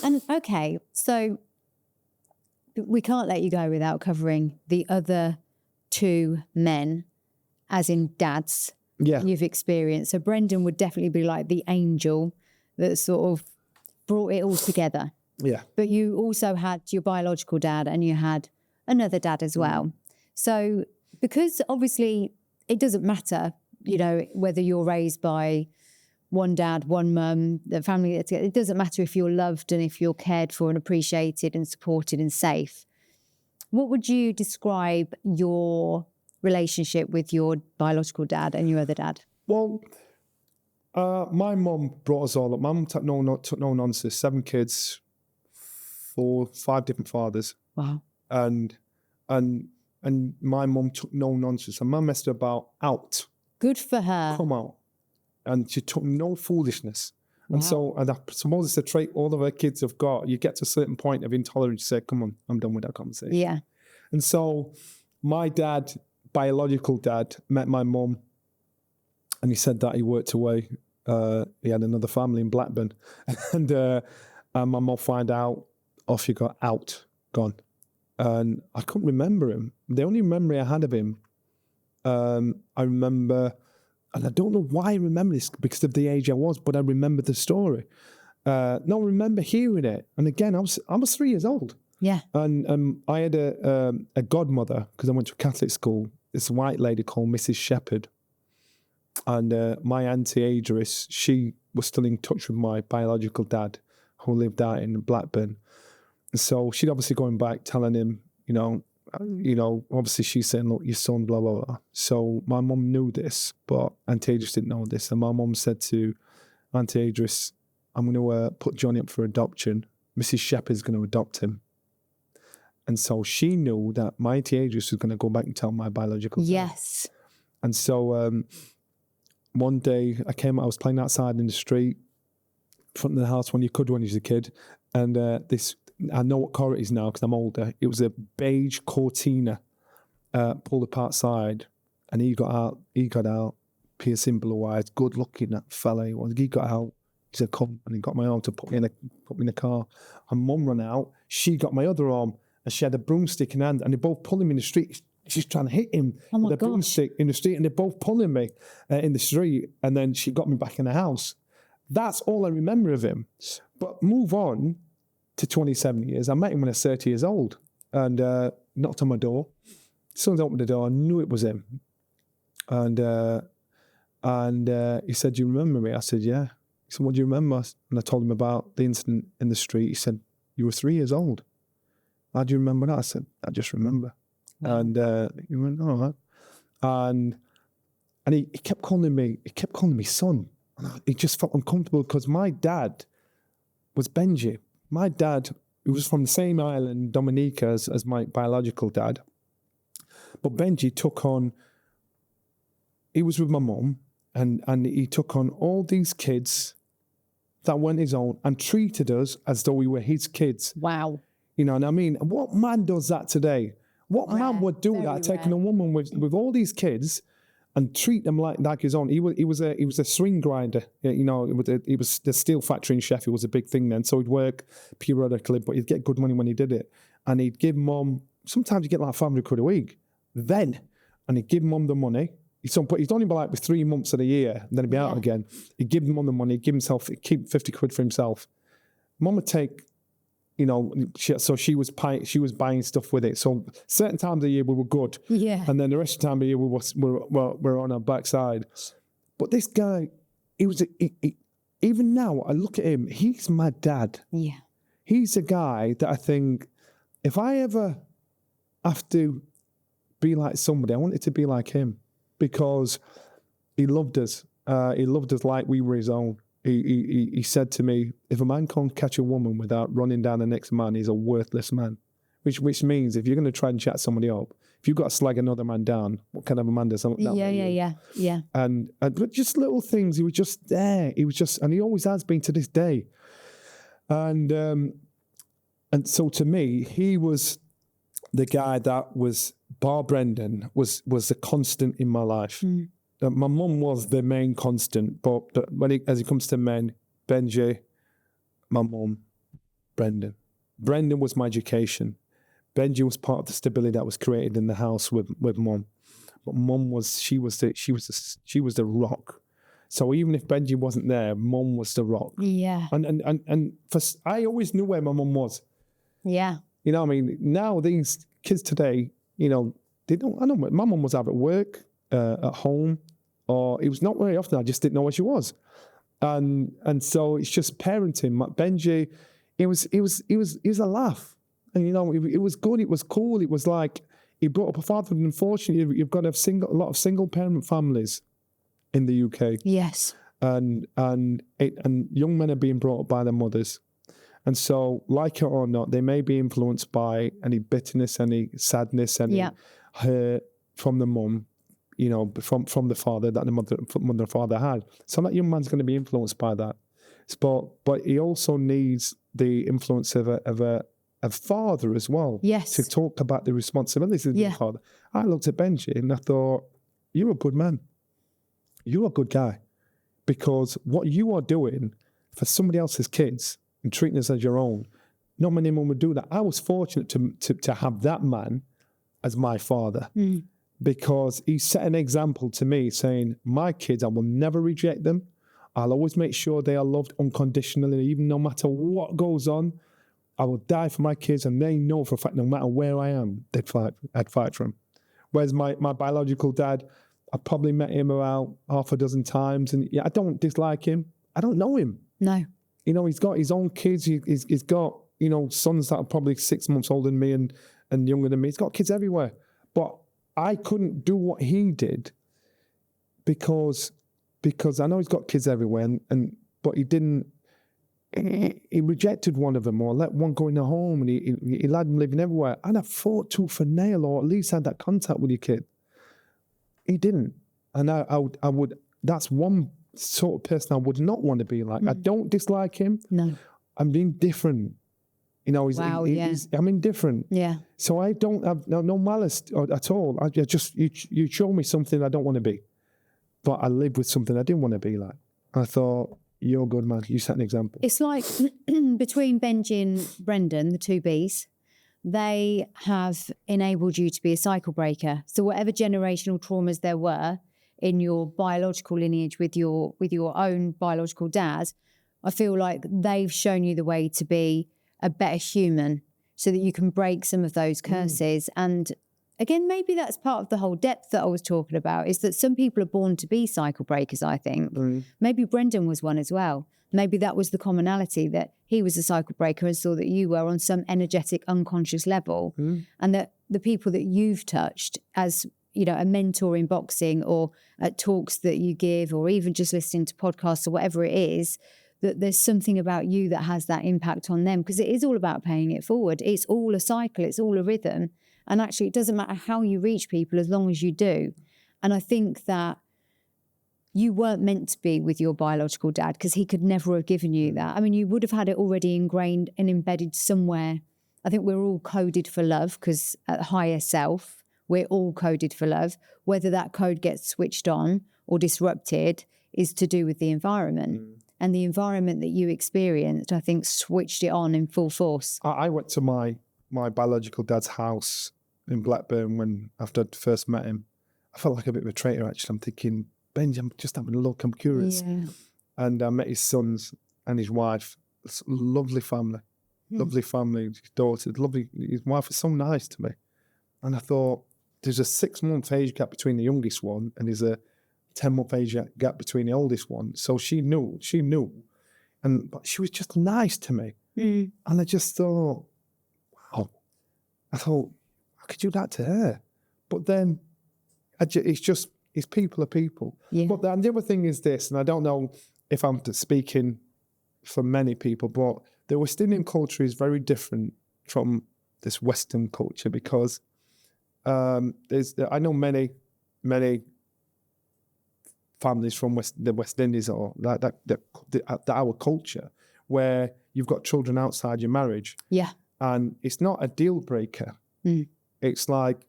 And okay, so we can't let you go without covering the other two men, as in dads, you've experienced. So Brendan would definitely be like the angel that sort of brought it all together. Yeah. But you also had your biological dad and you had another dad as well. So because obviously it doesn't matter, you know, whether you're raised by one dad, one mum, the family, it doesn't matter if you're loved and if you're cared for and appreciated and supported and safe. What would you describe your relationship with your biological dad and your other dad? Well, my mum brought us all up. My mum took no nonsense. 7 kids, 5 different fathers. Wow. And my mum took no nonsense. And my mum messed about out. Good for her. Come out. And she took no foolishness. Wow. And so, I suppose it's a trait all of her kids have got. You get to a certain point of intolerance, you say, come on, I'm done with that conversation. Yeah. And so my dad, biological dad, met my mum, and he said that he worked away. He had another family in Blackburn. And my mum found out, off you got, out, gone. And I couldn't remember him. The only memory I had of him, I remember, and I don't know why I remember this because of the age I was, but I remember the story. I remember hearing it. And again, I was 3 years old. Yeah. And I had a godmother, because I went to a Catholic school, this white lady called Mrs. Shepherd. And my auntie Adris, she was still in touch with my biological dad, who lived out in Blackburn. And so she'd obviously going back, telling him, you know, obviously she's saying, look, your son, blah, blah, blah. So my mum knew this, but Auntie Adris didn't know this. And my mum said to Auntie Adris, I'm going to put Johnny up for adoption. Mrs. Shepherd's going to adopt him. And so she knew that my Auntie Adris was going to go back and tell my biological dad. Yes. And so one day I was playing outside in the street, in front of the house when you was a kid. And I know what car it is now because I'm older. It was a beige Cortina pulled apart side, and he got out, piercing blue eyes, good looking that fella. He got out. He said, "Come," and he got my arm to put me in the car. And Mum ran out. She got my other arm, and she had a broomstick in her hand, and they both pulled him in the street. She's trying to hit him with a broomstick in the street, and they're both pulling me in the street. And then she got me back in the house. That's all I remember of him. But move on to 27 years. I met him when I was 30 years old, and knocked on my door. Someone opened the door. I knew it was him. And he said, "Do you remember me?" I said, "Yeah." He said, "What do you remember?" And I told him about the incident in the street. He said, "You were 3 years old. How do you remember that?" I said, "I just remember." Wow. And he went, "All right." And he kept calling me son. And it just felt uncomfortable because my dad was Benji. My dad, who was from the same island, Dominica, as my biological dad. But Benji took on, he was with my mum, and he took on all these kids that weren't his own and treated us as though we were his kids. Wow. You know what I mean? What man does that today? What man would do that, taking a woman with all these kids and treat them like his own? He was a swing grinder. You know, it was the steel factory in Sheffield was a big thing then. So he'd work periodically, but he'd get good money when he did it. And he'd give Mum, sometimes he'd get like 500 quid a week. And he'd give Mum the money. He'd only be like with 3 months of the year, and then he'd be out again. He'd give Mum the money, he'd keep 50 quid for himself. Mum would take, you know, so she was buying stuff with it. So certain times of the year we were good. Yeah. And then the rest of the time of the year we're on our backside. But this guy, even now, I look at him, he's my dad. Yeah. He's a guy that I think, if I ever have to be like somebody, I want it to be like him, because he loved us. He loved us like we were his own. He said to me, if a man can't catch a woman without running down the next man, he's a worthless man. Which means if you're going to try and chat somebody up, if you've got to slag another man down, what kind of a man does that? Yeah. And but just little things, he was just there. And he always has been to this day. And so to me, he was the guy that was, bar Brendan, was the constant in my life. Mm. My mum was the main constant, but as it comes to men, Benji, my mum, Brendan. Brendan was my education. Benji was part of the stability that was created in the house with mum. But mum was the rock. So even if Benji wasn't there, mum was the rock. Yeah. And I always knew where my mum was. Yeah. You know what I mean? Now these kids today, you know, they don't. I know my mum was either at work, at home, or it was not very often. I just didn't know where she was. And so it's just parenting. Benji, it was a laugh. And, you know, it was good. It was cool. It was like, he brought up a father. Unfortunately, you've got a lot of single parent families in the UK. Yes. And young men are being brought up by their mothers. And so, like it or not, they may be influenced by any bitterness, any sadness, any hurt from the mum, you know, from the father that the mother and father had. So that young man's going to be influenced by that. But he also needs the influence of a father as well. Yes. To talk about the responsibilities of the father. I looked at Benji and I thought, you're a good man. You're a good guy. Because what you are doing for somebody else's kids and treating us as your own, not many men would do that. I was fortunate to have that man as my father. Because he set an example to me saying, my kids, I will never reject them. I'll always make sure they are loved unconditionally, even no matter what goes on. I will die for my kids, and they know for a fact no matter where I am, I'd fight for them. Whereas my biological dad, I probably met him around half a dozen times, and I don't dislike him. I don't know him. No. You know, he's got his own kids. He's got, you know, sons that are probably 6 months older than me and younger than me. He's got kids everywhere. But I couldn't do what he did because I know he's got kids everywhere, but he didn't. He rejected one of them, or let one go in the home, and he let them living everywhere. And I fought tooth and nail, or at least had that contact with your kid. He didn't, and I would. That's one sort of person I would not want to be like. I don't dislike him. No, I'm being different. You know, I'm indifferent. Yeah. So I don't have no malice at all. I just you show me something I don't want to be, but I live with something I didn't want to be like. I thought, you're a good man. You set an example. It's like between Benji and Brendan, the two Bs, they have enabled you to be a cycle breaker. So whatever generational traumas there were in your biological lineage with your own biological dad, I feel like they've shown you the way to be a better human so that you can break some of those curses. And again, maybe that's part of the whole depth that I was talking about, is that some people are born to be cycle breakers, I think. Maybe Brendan was one as well. Maybe that was the commonality, that he was a cycle breaker and saw that you were on some energetic, unconscious level. And that the people that you've touched as, you know, a mentor in boxing or at talks that you give, or even just listening to podcasts or whatever it is, that there's something about you that has that impact on them, because it is all about paying it forward. It's all a cycle. It's all a rhythm. And actually, it doesn't matter how you reach people as long as you do. And I think that you weren't meant to be with your biological dad, because he could never have given you that. I mean, you would have had it already ingrained and embedded somewhere. I think we're all coded for love, because at higher self, we're all coded for love. Whether that code gets switched on or disrupted is to do with the environment. And the environment that you experienced, I think, switched it on in full force. I went to my biological dad's house in Blackburn after I'd first met him. I felt like a bit of a traitor, actually. I'm thinking, Benji, I'm just having a look, I'm curious. Yeah. And I met his sons and his wife. It's a lovely family. Lovely family, his daughter, lovely. His wife was so nice to me. And I thought, there's a 6-month age gap between the youngest one, and there's a 10-month age gap between the oldest one. So she knew. But she was just nice to me. And I just thought, wow. I thought, how could you do that to her? But then it's people are people. Yeah. But the other thing is this, and I don't know if I'm speaking for many people, but the West Indian culture is very different from this Western culture, because I know many families from the West Indies, or that our culture, where you've got children outside your marriage. Yeah. And it's not a deal breaker. It's like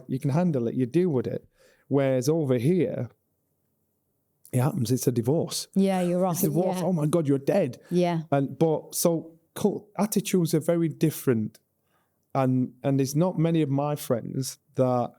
you can handle it, you deal with it. Whereas over here, it happens, it's a divorce. Yeah, you're right. It's a divorce. Yeah. Oh my God, you're dead. Yeah. But so attitudes are very different. And there's not many of my friends that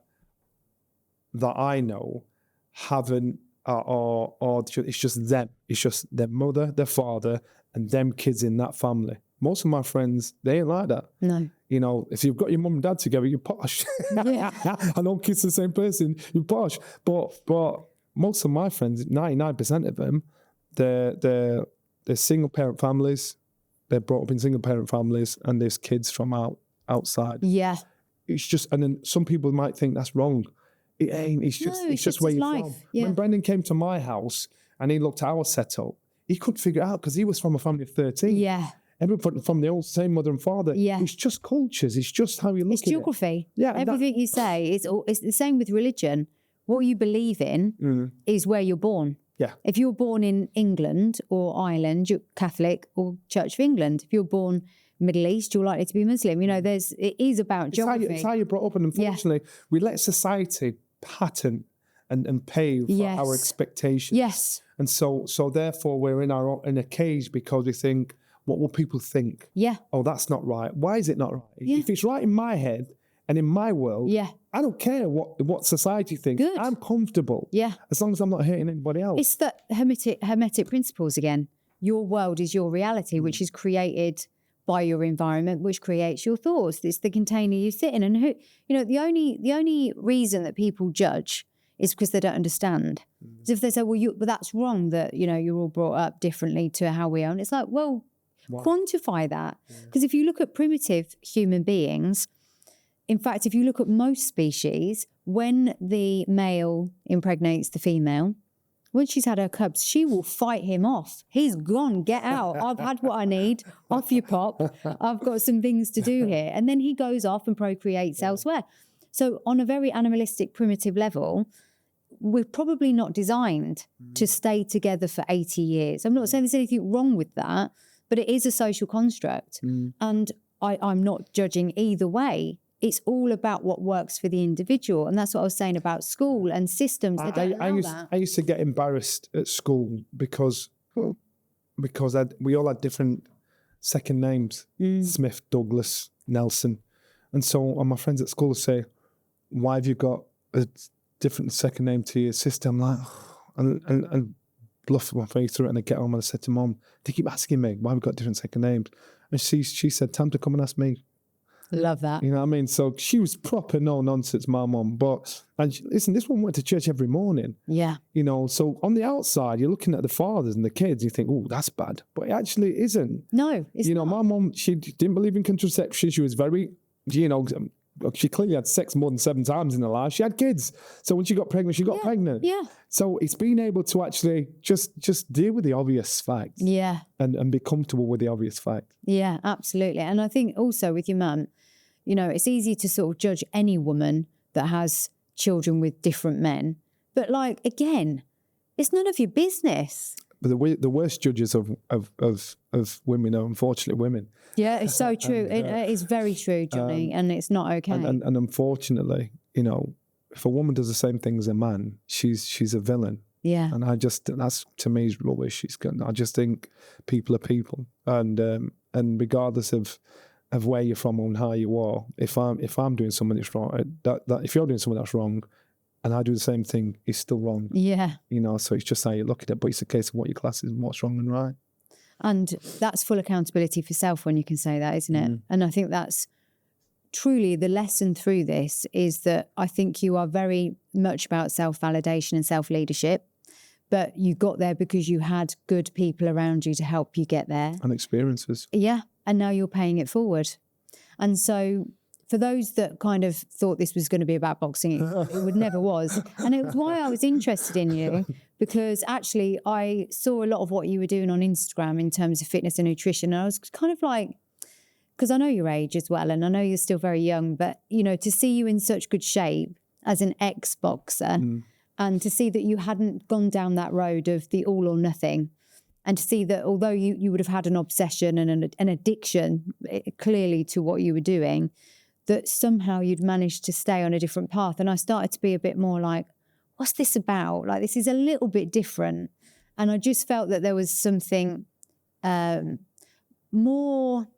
I know haven't, or it's just them. It's just their mother, their father, and them kids in that family. Most of my friends, they ain't like that. No. You know, if you've got your mum and dad together, you're posh. Yeah. I don't kiss the same person, you're posh. But most of my friends, 99% of them, they're single parent families. They're brought up in single parent families, and there's kids from outside. Yeah. It's just, and then some people might think that's wrong. It ain't. It's just where you're life. from. Yeah. When Brendan came to my house and he looked at our setup, he couldn't figure it out because he was from a family of 13. Yeah. Everybody from the same mother and father. Yeah. It's just cultures. It's just how you look It's at geography. it. Yeah. Everything you say, it's the same with religion. What you believe in is where you're born. Yeah. If you're born in England or Ireland, you're Catholic or Church of England. If you're born Middle East, you're likely to be Muslim. You know, it is about geography. It's how you're brought up. And unfortunately, we let society pattern and pave our expectations. Yes. And so therefore we're in a cage because we think, what will people think? Yeah. Oh, that's not right. Why is it not right? Yeah. If it's right in my head and in my world, yeah, I don't care what society thinks. Good. I'm comfortable. Yeah. As long as I'm not hurting anybody else. It's the hermetic principles again. Your world is your reality, which is created by your environment, which creates your thoughts. It's the container you sit in. And the only reason that people judge is because they don't understand. So if they say, well, that's wrong that, you're all brought up differently to how we are. And it's like, well, quantify that. Because if you look at primitive human beings, in fact, if you look at most species, when the male impregnates the female, when she's had her cubs, she will fight him off. He's gone, get out. I've had what I need. Off you pop. I've got some things to do here. And then he goes off and procreates elsewhere. So on a very animalistic, primitive level, we're probably not designed to stay together for 80 years. I'm not saying there's anything wrong with that, but it is a social construct. And I'm not judging either way. It's all about what works for the individual. And that's what I was saying about school and systems. I used to get embarrassed at school because we all had different second names, Smith, Douglas, Nelson. And so my friends at school would say, why have you got a different second name to your sister? I'm like, and bluff my face through it. And I get home and I said to Mom, they keep asking me why we've got different second names. And she said, time to come and ask me. Love that. You know what I mean? So she was proper no nonsense, my mum. Listen, this one went to church every morning. Yeah. So on the outside, you're looking at the fathers and the kids, you think, oh, that's bad. But it actually isn't. No, it's not. My mum, she didn't believe in contraception. She was very, she clearly had sex more than 7 times in her life. She had kids. So when she got pregnant, she got pregnant. Yeah. So it's being able to actually just deal with the obvious facts. Yeah. And be comfortable with the obvious facts. Yeah, absolutely. And I think also with your mum, it's easy to sort of judge any woman that has children with different men. But again, it's none of your business. But the worst judges of women are unfortunately women. Yeah, it's so true. It is very true, Johnny, and it's not okay. And unfortunately, if a woman does the same thing as a man, she's a villain. Yeah. And that's to me is rubbish. I just think people are people, and regardless of where you're from and how you are, if I'm doing something that's wrong, that if you're doing something that's wrong, and I do the same thing, it's still wrong. Yeah. So it's just how you look at it, but it's a case of what your class is and what's wrong and right. And that's full accountability for self when you can say that, isn't it? And I think that's truly the lesson through this is that I think you are very much about self-validation and self-leadership, but you got there because you had good people around you to help you get there. And experiences. Yeah. And now you're paying it forward. And so for those that kind of thought this was going to be about boxing, it never was. And it was why I was interested in you, because actually I saw a lot of what you were doing on Instagram in terms of fitness and nutrition. And I was kind of like, because I know your age as well, and I know you're still very young, but, to see you in such good shape as an ex-boxer and to see that you hadn't gone down that road of the all or nothing, and to see that although you would have had an obsession and an addiction clearly to what you were doing, that somehow you'd managed to stay on a different path. And I started to be a bit more like, what's this about? Like, this is a little bit different. And I just felt that there was something more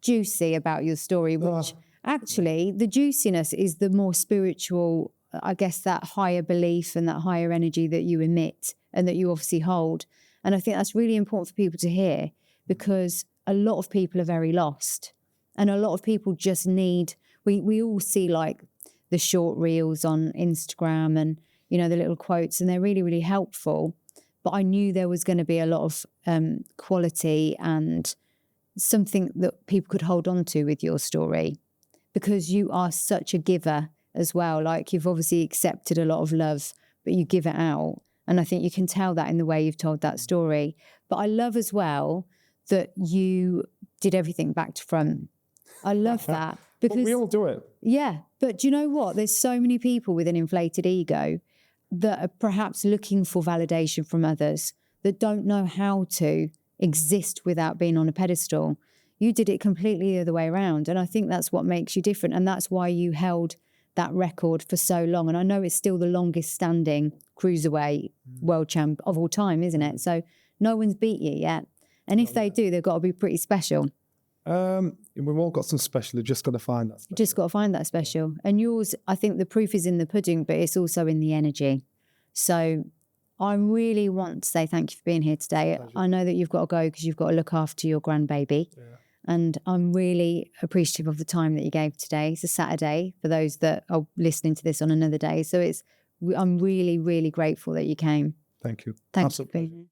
juicy about your story, which actually the juiciness is the more spiritual, I guess, that higher belief and that higher energy that you emit and that you obviously hold. And I think that's really important for people to hear, because a lot of people are very lost, and a lot of people just need, we all see like the short reels on Instagram and, you know, the little quotes, and they're really, really helpful. But I knew there was going to be a lot of quality and something that people could hold on to with your story, because you are such a giver as well. Like, you've obviously accepted a lot of love, but you give it out. And I think you can tell that in the way you've told that story. But I love as well that you did everything back to front. I love that. Because we all do it. Yeah. But do you know what? There's so many people with an inflated ego that are perhaps looking for validation from others, that don't know how to exist without being on a pedestal. You did it completely the other way around. And I think that's what makes you different. And that's why you held that record for so long. And I know it's still the longest standing Cruiserweight world champ of all time, isn't it? So no one's beat you yet. And if they do, they've got to be pretty special. We've all got some special. You've just got to find that special. Just got to find that special. And yours, I think the proof is in the pudding, but it's also in the energy. So I really want to say thank you for being here today. I know that you've got to go because you've got to look after your grandbaby. Yeah. And I'm really appreciative of the time that you gave today. It's a Saturday for those that are listening to this on another day. So I'm really, really grateful that you came. Thank you. Thanks for being here.